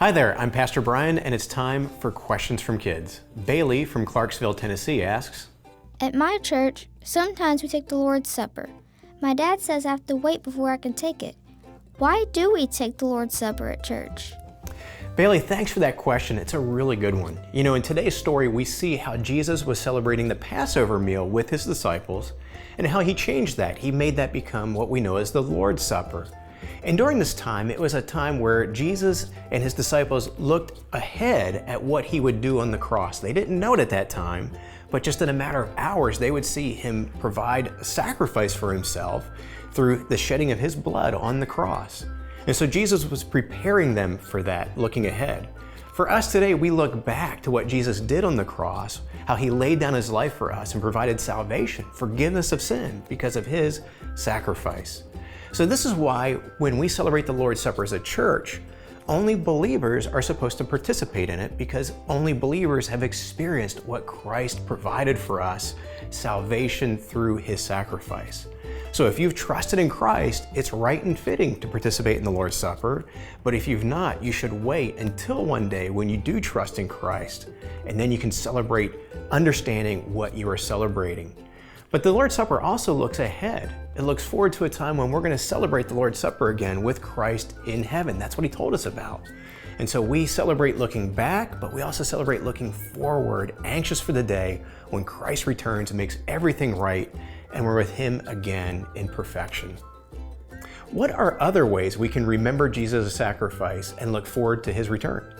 Hi there, I'm Pastor Brian, and it's time for Questions from Kids. Bailey from Clarksville, Tennessee asks, At my church, sometimes we take the Lord's Supper. My dad says I have to wait before I can take it. Why do we take the Lord's Supper at church? Bailey, thanks for that question. It's a really good one. In today's story, we see how Jesus was celebrating the Passover meal with his disciples and how he changed that. He made that become what we know as the Lord's Supper. And during this time, it was a time where Jesus and his disciples looked ahead at what he would do on the cross. They didn't know it at that time, but just in a matter of hours, they would see him provide a sacrifice for himself through the shedding of his blood on the cross. And so Jesus was preparing them for that, looking ahead. For us today, we look back to what Jesus did on the cross, how he laid down his life for us and provided salvation, forgiveness of sin because of his sacrifice. So this is why when we celebrate the Lord's Supper as a church, only believers are supposed to participate in it because only believers have experienced what Christ provided for us, salvation through his sacrifice. So if you've trusted in Christ, it's right and fitting to participate in the Lord's Supper. But if you've not, you should wait until one day when you do trust in Christ, and then you can celebrate understanding what you are celebrating. But the Lord's Supper also looks ahead. It looks forward to a time when we're going to celebrate the Lord's Supper again with Christ in heaven. That's what he told us about. And so we celebrate looking back, but we also celebrate looking forward, anxious for the day when Christ returns and makes everything right, and we're with him again in perfection. What are other ways we can remember Jesus' sacrifice and look forward to his return?